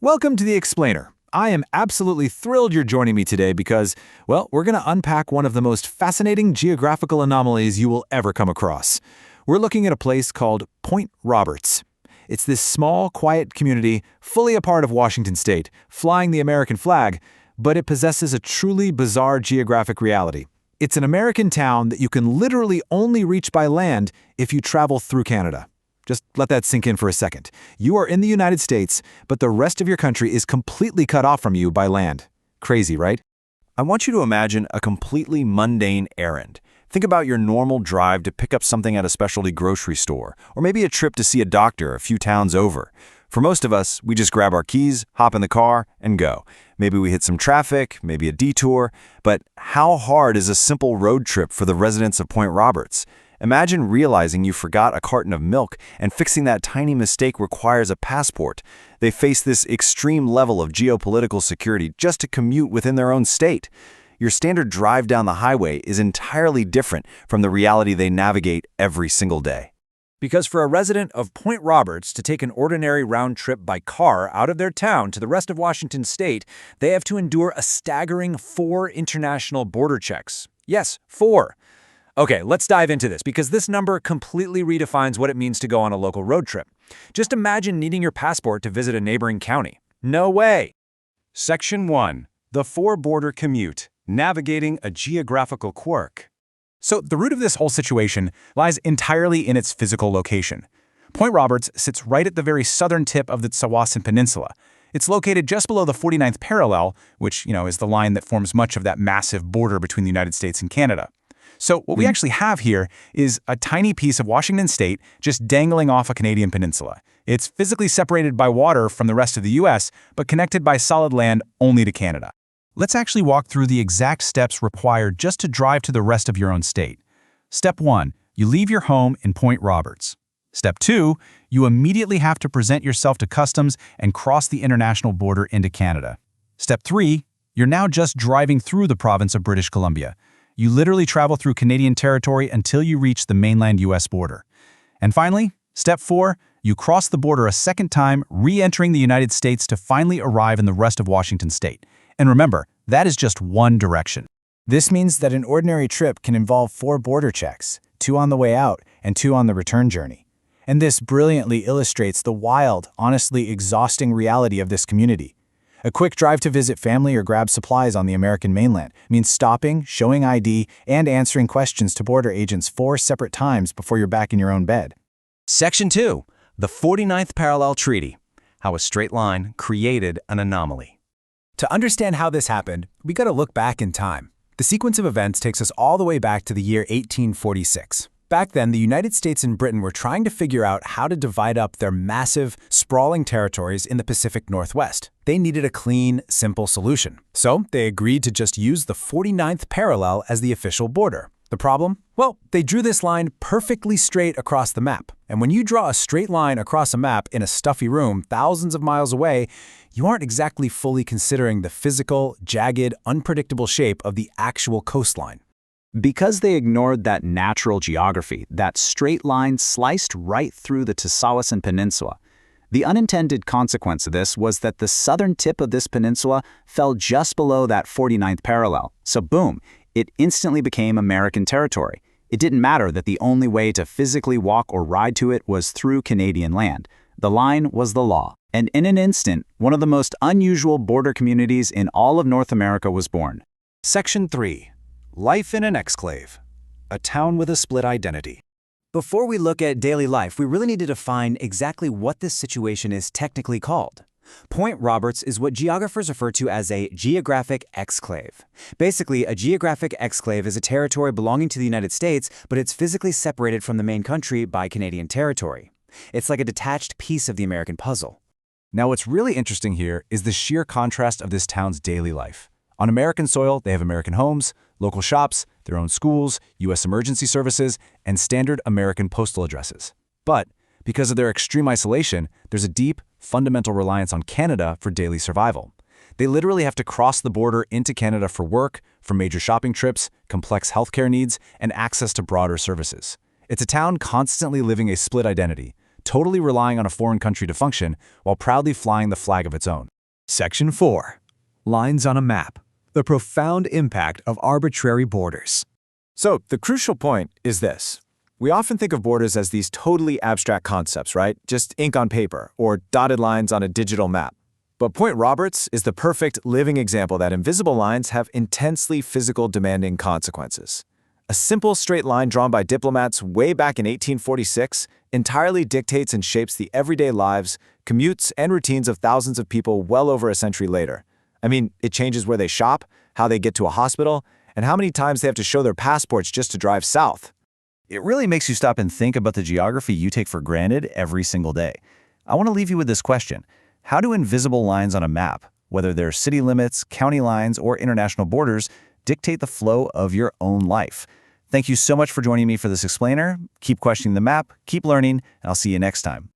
Welcome to The Explainer. I am absolutely thrilled you're joining me today because, well, we're going to unpack one of the most fascinating geographical anomalies you will ever come across. We're looking at a place called Point Roberts. It's this small, quiet community, fully a part of Washington state, flying the American flag, but it possesses a truly bizarre geographic reality. It's an American town that you can literally only reach by land if you travel through Canada. Just let that sink in for a second. You are in the United States, but the rest of your country is completely cut off from you by land. Crazy, right? I want you to imagine a completely mundane errand. Think about your normal drive to pick up something at a specialty grocery store, or maybe a trip to see a doctor a few towns over. For most of us, we just grab our keys, hop in the car, and go. Maybe we hit some traffic, maybe a detour, but how hard is a simple road trip for the residents of Point Roberts? Imagine realizing you forgot a carton of milk, and fixing that tiny mistake requires a passport. They face this extreme level of geopolitical security just to commute within their own state. Your standard drive down the highway is entirely different from the reality they navigate every single day. Because for a resident of Point Roberts to take an ordinary round trip by car out of their town to the rest of Washington state, they have to endure a staggering 4 international border checks. Yes, 4. Okay, let's dive into this because this number completely redefines what it means to go on a local road trip. Just imagine needing your passport to visit a neighboring county. No way! Section 1. The 4-border commute. Navigating a geographical quirk. So the root of this whole situation lies entirely in its physical location. Point Roberts sits right at the very southern tip of the Tsawwassen Peninsula. It's located just below the 49th parallel, which, is the line that forms much of that massive border between the United States and Canada. So what we actually have here is a tiny piece of Washington state just dangling off a Canadian peninsula. It's physically separated by water from the rest of the US, but connected by solid land only to Canada. Let's actually walk through the exact steps required just to drive to the rest of your own state. Step 1. You leave your home in Point Roberts. Step 2. You immediately have to present yourself to customs and cross the international border into Canada. Step 3. You're now just driving through the province of British Columbia. You literally travel through Canadian territory until you reach the mainland US border. And finally, step 4, you cross the border a second time, re-entering the United States to finally arrive in the rest of Washington state. And remember, that is just one direction. This means that an ordinary trip can involve 4 border checks, 2 on the way out and 2 on the return journey. And this brilliantly illustrates the wild, honestly exhausting reality of this community. A quick drive to visit family or grab supplies on the American mainland means stopping, showing ID, and answering questions to border agents 4 separate times before you're back in your own bed. Section 2. The 49th Parallel Treaty. How a straight line created an anomaly. To understand how this happened, we got to look back in time. The sequence of events takes us all the way back to the year 1846. Back then, the United States and Britain were trying to figure out how to divide up their massive, sprawling territories in the Pacific Northwest. They needed a clean, simple solution. So they agreed to just use the 49th parallel as the official border. The problem? Well, they drew this line perfectly straight across the map. And when you draw a straight line across a map in a stuffy room thousands of miles away, you aren't exactly fully considering the physical, jagged, unpredictable shape of the actual coastline. Because they ignored that natural geography, that straight line sliced right through the Tsawwassen Peninsula. The unintended consequence of this was that the southern tip of this peninsula fell just below that 49th parallel. So boom, it instantly became American territory. It didn't matter that the only way to physically walk or ride to it was through Canadian land. The line was the law. And in an instant, one of the most unusual border communities in all of North America was born. Section 3. Life in an exclave. A town with a split identity. Before we look at daily life, we really need to define exactly what this situation is technically called. Point Roberts is what geographers refer to as a geographic exclave. Basically, a geographic exclave is a territory belonging to the United States, but it's physically separated from the main country by Canadian territory. It's like a detached piece of the American puzzle. Now what's really interesting here is the sheer contrast of this town's daily life. On American soil, they have American homes, local shops, their own schools, U.S. emergency services, and standard American postal addresses. But because of their extreme isolation, there's a deep, fundamental reliance on Canada for daily survival. They literally have to cross the border into Canada for work, for major shopping trips, complex healthcare needs, and access to broader services. It's a town constantly living a split identity, totally relying on a foreign country to function while proudly flying the flag of its own. Section 4. Lines on a map. The profound impact of arbitrary borders. So, the crucial point is this. We often think of borders as these totally abstract concepts, right? Just ink on paper or dotted lines on a digital map. But Point Roberts is the perfect living example that invisible lines have intensely physical demanding consequences. A simple straight line drawn by diplomats way back in 1846 entirely dictates and shapes the everyday lives, commutes, and routines of thousands of people well over a century later. I mean, it changes where they shop, how they get to a hospital, and how many times they have to show their passports just to drive south. It really makes you stop and think about the geography you take for granted every single day. I want to leave you with this question. How do invisible lines on a map, whether they're city limits, county lines, or international borders, dictate the flow of your own life? Thank you so much for joining me for this explainer. Keep questioning the map, keep learning, and I'll see you next time.